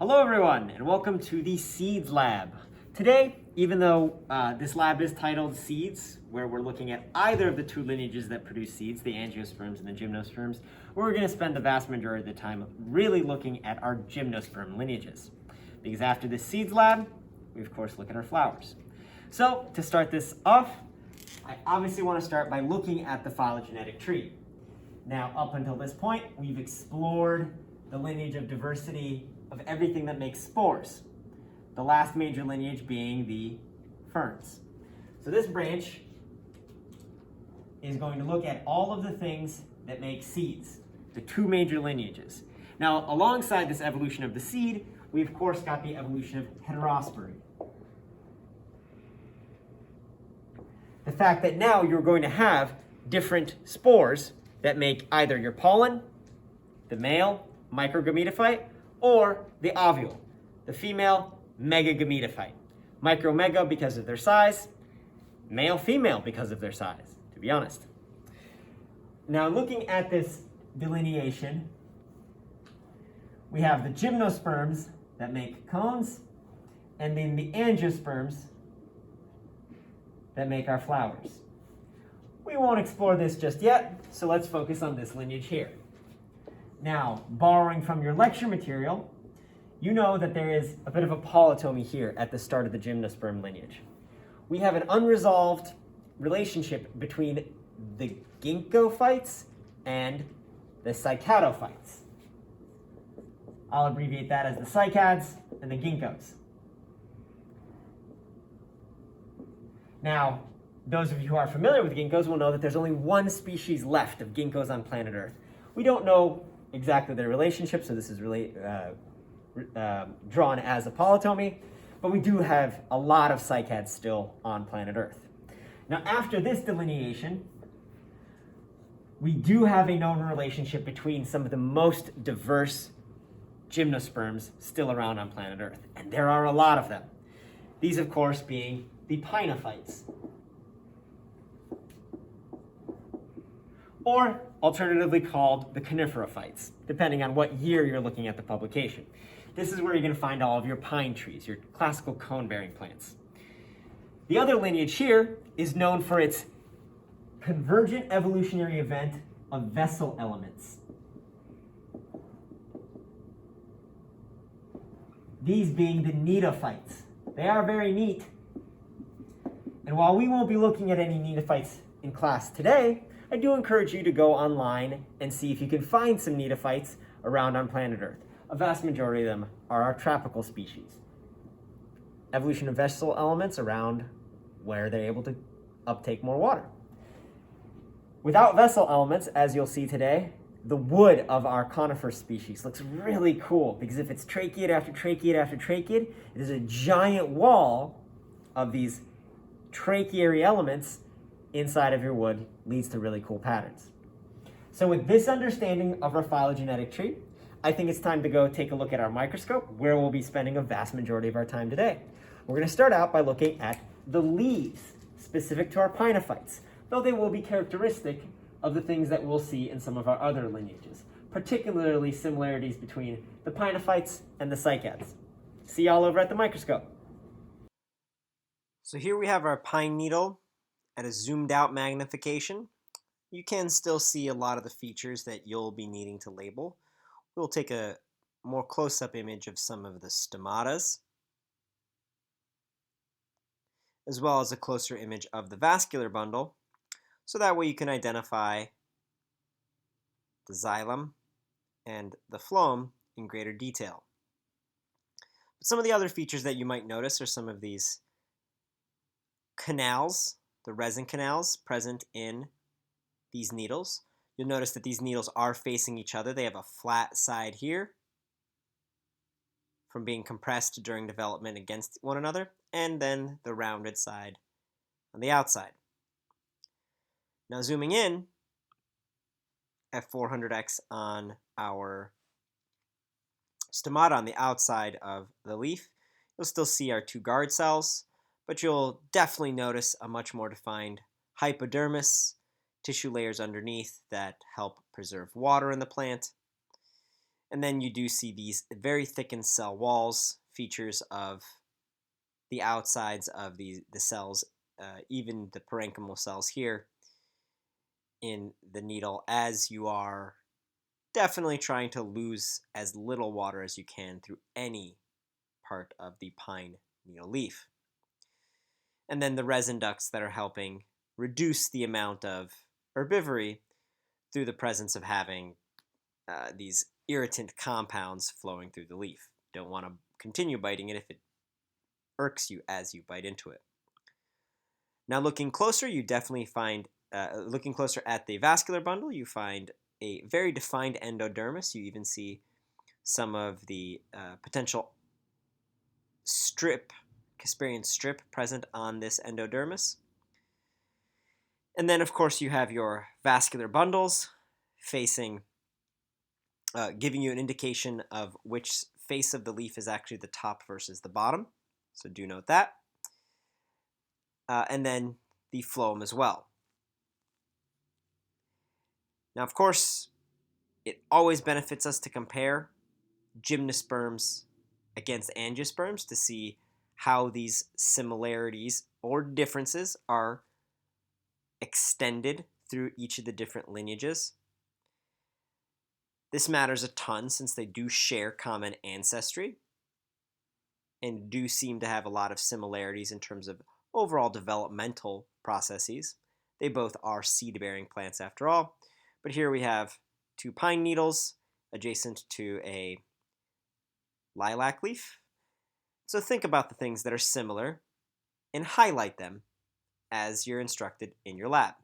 Hello everyone, and welcome to the Seeds Lab. Today, even though this lab is titled Seeds, where we're looking at either of the two lineages that produce seeds, the angiosperms and the gymnosperms, we're going to spend the vast majority of the time really looking at our gymnosperm lineages. Because after this Seeds Lab, we of course look at our flowers. So, to start this off, I obviously want to start by looking at the phylogenetic tree. Now, up until this point, we've explored the lineage of diversity of everything that makes spores. The last major lineage being the ferns. So this branch is going to look at all of the things that make seeds, the two major lineages. Now, alongside this evolution of the seed, we of course got the evolution of heterospory. The fact that now you're going to have different spores that make either your pollen, the male microgametophyte, or the ovule, the female megagametophyte. Micro-mega because of their size, male-female because of their size, to be honest. Now looking at this delineation, we have the gymnosperms that make cones, and then the angiosperms that make our flowers. We won't explore this just yet, so let's focus on this lineage here. Now, borrowing from your lecture material, you know that there is a bit of a polytomy here at the start of the gymnosperm lineage. We have an unresolved relationship between the ginkgophytes and the cycadophytes. I'll abbreviate that as the cycads and the ginkgos. Now, those of you who are familiar with ginkgos will know that there's only one species left of ginkgos on planet Earth. We don't know exactly their relationship, so this is really drawn as a polytomy, but we do have a lot of cycads still on planet Earth. Now, after this delineation, we do have a known relationship between some of the most diverse gymnosperms still around on planet Earth, and there are a lot of them. These, of course, being the pinophytes, or alternatively called the coniferophytes, depending on what year you're looking at the publication. This is where you're going to find all of your pine trees, your classical cone-bearing plants. The other lineage here is known for its convergent evolutionary event of vessel elements. These being the cnidophytes. They are very neat. And while we won't be looking at any cnidophytes in class today, I do encourage you to go online and see if you can find some cnidophytes around on planet Earth. A vast majority of them are our tropical species. Evolution of vessel elements around where they're able to uptake more water. Without vessel elements, as you'll see today, the wood of our conifer species looks really cool because if it's tracheate after tracheate after tracheate, it is a giant wall of these tracheary elements inside of your wood, leads to really cool patterns. So with this understanding of our phylogenetic tree, I think it's time to go take a look at our microscope, where we'll be spending a vast majority of our time today. We're going to start out by looking at the leaves specific to our pinophytes, though they will be characteristic of the things that we'll see in some of our other lineages, particularly similarities between the pinophytes and the cycads. See y'all over at the microscope. So here we have our pine needle at a zoomed out magnification. You can still see a lot of the features that you'll be needing to label. We'll take a more close-up image of some of the stomatas, as well as a closer image of the vascular bundle, so that way you can identify the xylem and the phloem in greater detail. But some of the other features that you might notice are some of these canals, the resin canals present in these needles. You'll notice that these needles are facing each other. They have a flat side here from being compressed during development against one another, and then the rounded side on the outside. Now zooming in at 400x on our stomata on the outside of the leaf, you'll still see our two guard cells, but you'll definitely notice a much more defined hypodermis, tissue layers underneath that help preserve water in the plant. And then you do see these very thickened cell walls, features of the outsides of the cells, even the parenchymal cells here in the needle, as you are definitely trying to lose as little water as you can through any part of the pine needle leaf. And then the resin ducts that are helping reduce the amount of herbivory through the presence of having these irritant compounds flowing through the leaf. Don't want to continue biting it if it irks you as you bite into it. Now looking closer, you definitely find, looking closer at the vascular bundle, you find a very defined endodermis. You even see some of the potential strip, Casparian strip present on this endodermis. And then, of course, you have your vascular bundles facing, giving you an indication of which face of the leaf is actually the top versus the bottom. So do note that. And then the phloem as well. Now, of course, it always benefits us to compare gymnosperms against angiosperms to see how these similarities or differences are extended through each of the different lineages. This matters a ton since they do share common ancestry and do seem to have a lot of similarities in terms of overall developmental processes. They both are seed-bearing plants after all. But here we have two pine needles adjacent to a lilac leaf. So think about the things that are similar and highlight them as you're instructed in your lab.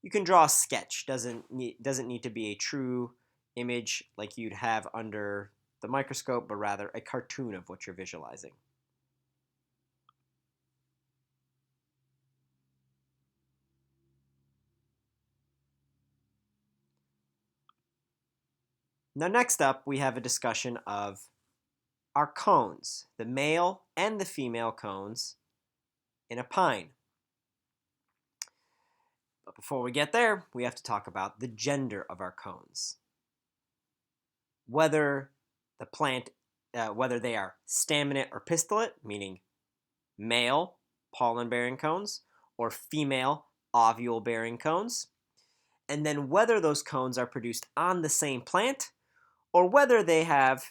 You can draw a sketch. Doesn't need to be a true image like you'd have under the microscope, but rather a cartoon of what you're visualizing. Now next up, we have a discussion of our cones, the male and the female cones in a pine. But before we get there, we have to talk about the gender of our cones. Whether the plant, whether they are staminate or pistillate, meaning male pollen-bearing cones, or female ovule-bearing cones, and then whether those cones are produced on the same plant or whether they have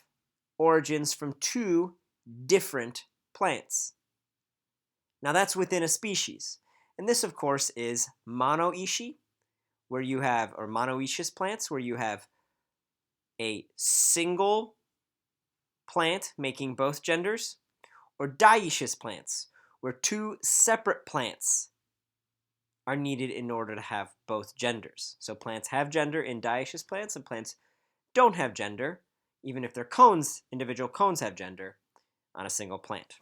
origins from two different plants. Now that's within a species. And this, of course, is monoecious, where you have, or monoecious plants, where you have a single plant making both genders, or dioecious plants, where two separate plants are needed in order to have both genders. So plants have gender in dioecious plants, and plants don't have gender, even if their cones, individual cones have gender on a single plant.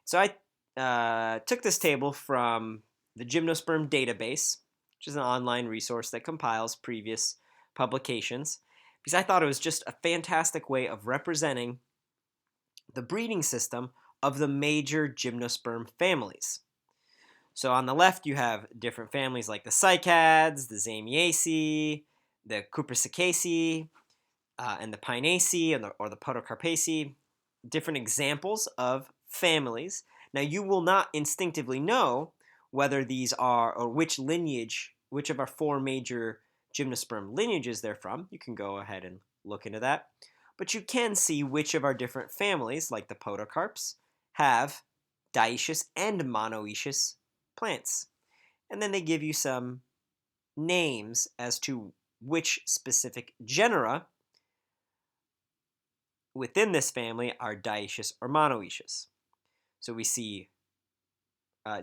So I took this table from the Gymnosperm Database, which is an online resource that compiles previous publications, because I thought it was just a fantastic way of representing the breeding system of the major gymnosperm families. So on the left, you have different families like the cycads, the zamiaceae, the cupressicaceae, and the pinaceae, or the podocarpaceae, different examples of families. Now, you will not instinctively know whether these are, or which lineage, which of our four major gymnosperm lineages they're from. You can go ahead and look into that. But you can see which of our different families, like the podocarps, have dioecious and monoecious plants. And then they give you some names as to which specific genera within this family are dioecious or monoecious. So we see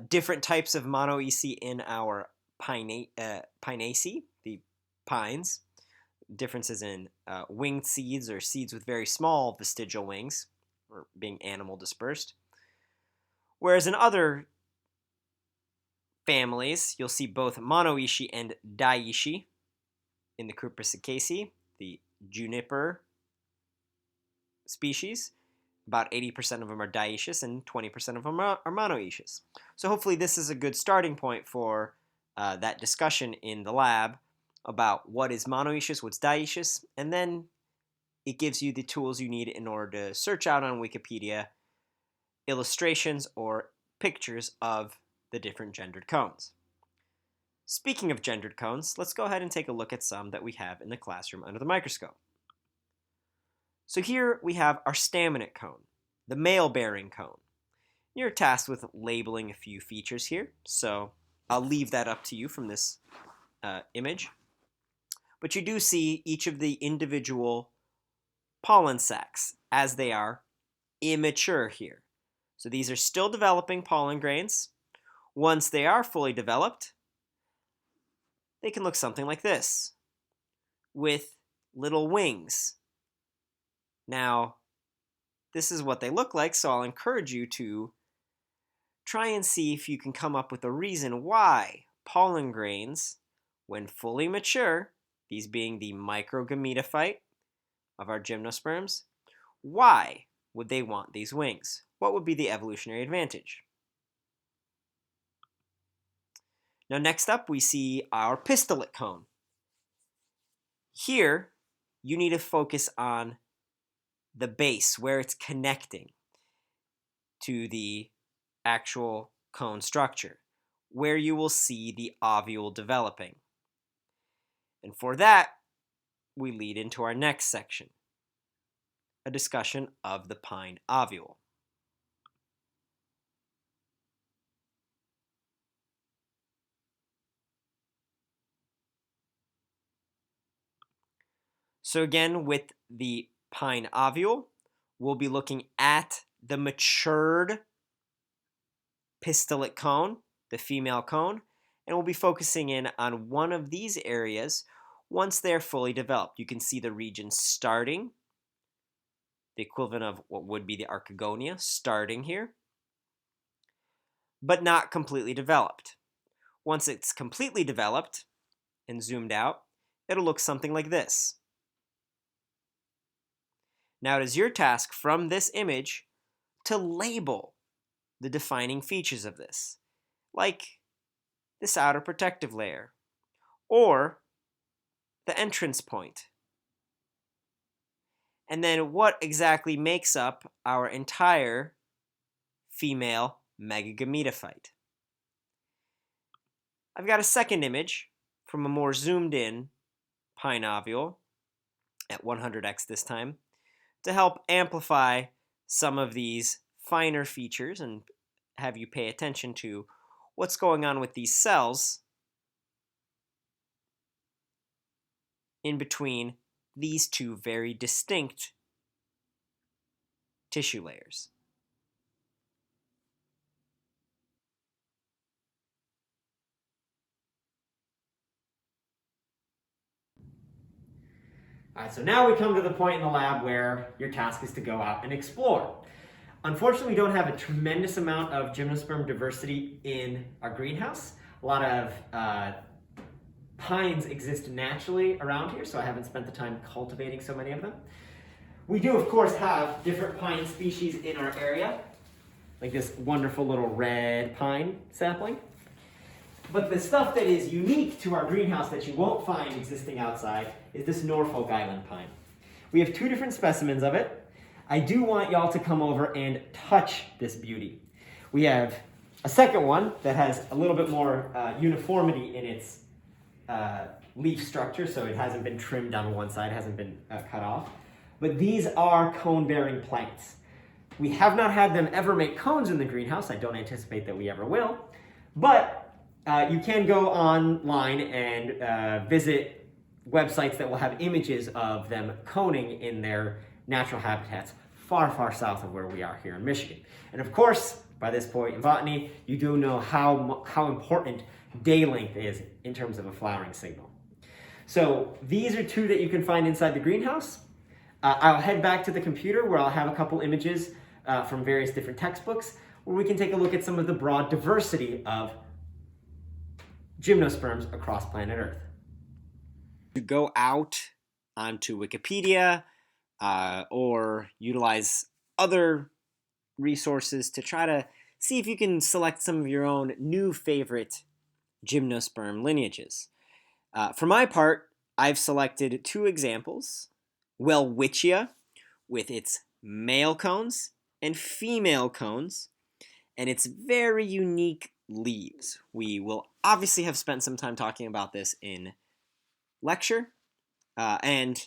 different types of monoecious in our pinaceae, the pines. Differences in winged seeds, or seeds with very small vestigial wings, or being animal dispersed. Whereas in other families, you'll see both monoecious and dioecious in the cupressicaceae, the juniper species. About 80% of them are dioecious and 20% of them are monoecious. So hopefully this is a good starting point for that discussion in the lab about what is monoecious, what's dioecious, and then it gives you the tools you need in order to search out on Wikipedia illustrations or pictures of the different gendered cones. Speaking of gendered cones, let's go ahead and take a look at some that we have in the classroom under the microscope. So here we have our staminate cone, the male-bearing cone. You're tasked with labeling a few features here, so I'll leave that up to you from this image. But you do see each of the individual pollen sacs as they are immature here. So these are still developing pollen grains. Once they are fully developed, they can look something like this, with little wings. Now, this is what they look like, so I'll encourage you to try and see if you can come up with a reason why pollen grains, when fully mature, these being the microgametophyte of our gymnosperms, why would they want these wings? What would be the evolutionary advantage? Now next up we see our pistillate cone. Here you need to focus on the base, where it's connecting to the actual cone structure, where you will see the ovule developing. And for that, we lead into our next section, a discussion of the pine ovule. So again, with the pine ovule, we'll be looking at the matured pistillate cone, the female cone, and we'll be focusing in on one of these areas once they're fully developed. You can see the region starting, the equivalent of what would be the archegonia starting here, but not completely developed. Once it's completely developed and zoomed out, it'll look something like this. Now it is your task from this image to label the defining features of this, like this outer protective layer, or the entrance point. And then what exactly makes up our entire female megagametophyte. I've got a second image from a more zoomed in pine ovule at 100x this time to help amplify some of these finer features and have you pay attention to what's going on with these cells in between these two very distinct tissue layers. All right, so now we come to the point in the lab where your task is to go out and explore. Unfortunately, we don't have a tremendous amount of gymnosperm diversity in our greenhouse. A lot of pines exist naturally around here, so I haven't spent the time cultivating so many of them. We do, of course, have different pine species in our area, like this wonderful little red pine sapling. But the stuff that is unique to our greenhouse that you won't find existing outside is this Norfolk Island pine. We have two different specimens of it. I do want y'all to come over and touch this beauty. We have a second one that has a little bit more uniformity in its leaf structure, so it hasn't been trimmed on one side, hasn't been cut off. But these are cone-bearing plants. We have not had them ever make cones in the greenhouse. I don't anticipate that we ever will. But you can go online and visit websites that will have images of them coning in their natural habitats far, far south of where we are here in Michigan. And of course, by this point in botany, you do know how important day length is in terms of a flowering signal. So these are two that you can find inside the greenhouse. I'll head back to the computer where I'll have a couple images from various different textbooks where we can take a look at some of the broad diversity of gymnosperms across planet Earth. To go out onto Wikipedia or utilize other resources to try to see if you can select some of your own new favorite gymnosperm lineages. For my part, I've selected two examples, Welwitschia with its male cones and female cones, and its very unique leaves. We will obviously have spent some time talking about this in lecture and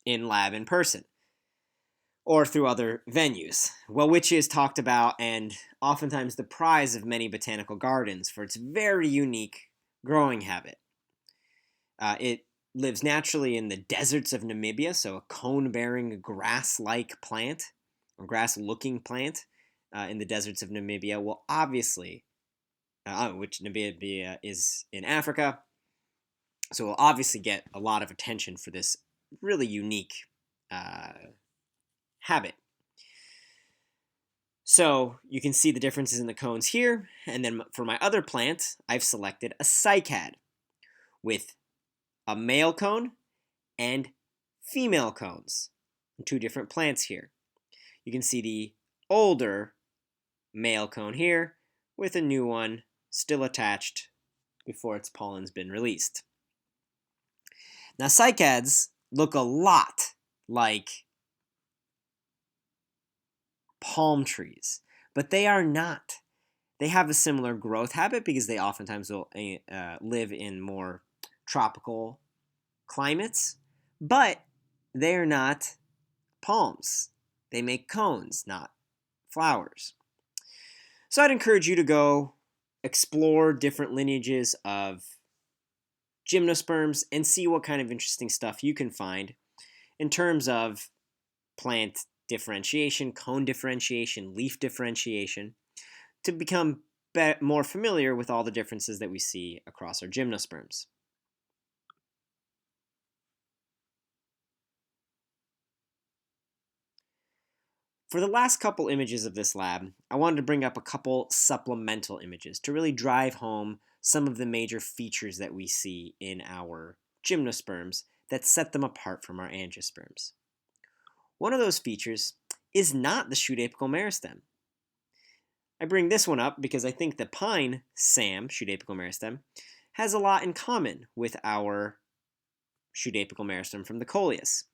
in lab in person or through other venues. Welwitschia is talked about and oftentimes the prize of many botanical gardens for its very unique growing habit. It lives naturally in the deserts of Namibia, so a cone-bearing grass-like plant, or grass-looking plant in the deserts of Namibia will obviously, which Namibia is in Africa, so we'll obviously get a lot of attention for this really unique habit. So you can see the differences in the cones here, and then for my other plant, I've selected a cycad with a male cone and female cones. Two different plants here. You can see the older male cone here with a new one still attached before its pollen's been released. Now cycads look a lot like palm trees, but they are not. They have a similar growth habit because they oftentimes will live in more tropical climates, but they are not palms. They make cones, not flowers. So I'd encourage you to go explore different lineages of gymnosperms and see what kind of interesting stuff you can find in terms of plant differentiation, cone differentiation, leaf differentiation, to become more familiar with all the differences that we see across our gymnosperms. For the last couple images of this lab, I wanted to bring up a couple supplemental images to really drive home some of the major features that we see in our gymnosperms that set them apart from our angiosperms. One of those features is not the shoot apical meristem. I bring this one up because I think the pine SAM, shoot apical meristem, has a lot in common with our shoot apical meristem from the coleus.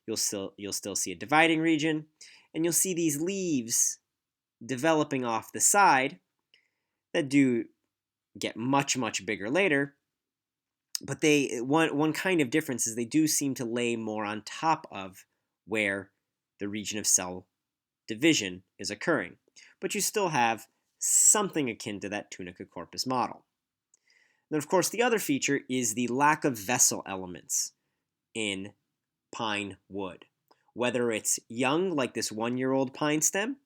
You'll still see a dividing region, and you'll see these leaves developing off the side that do get much, much bigger later. But one kind of difference is they do seem to lay more on top of where the region of cell division is occurring. But you still have something akin to that tunica corpus model. Then, of course, the other feature is the lack of vessel elements in pine wood. Whether it's young, like this 1-year-old pine stem,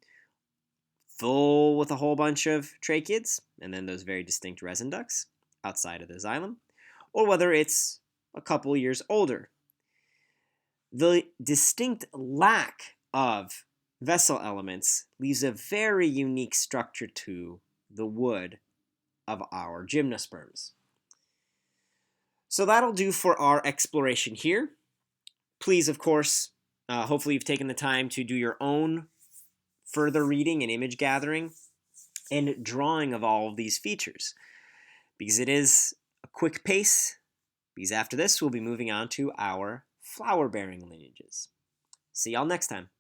full with a whole bunch of tracheids, and then those very distinct resin ducts outside of the xylem, or whether it's a couple years older. The distinct lack of vessel elements leaves a very unique structure to the wood of our gymnosperms. So that'll do for our exploration here. Please, of course, hopefully you've taken the time to do your own further reading and image gathering and drawing of all of these features, because it is a quick pace, because after this we'll be moving on to our flower-bearing lineages. See y'all next time.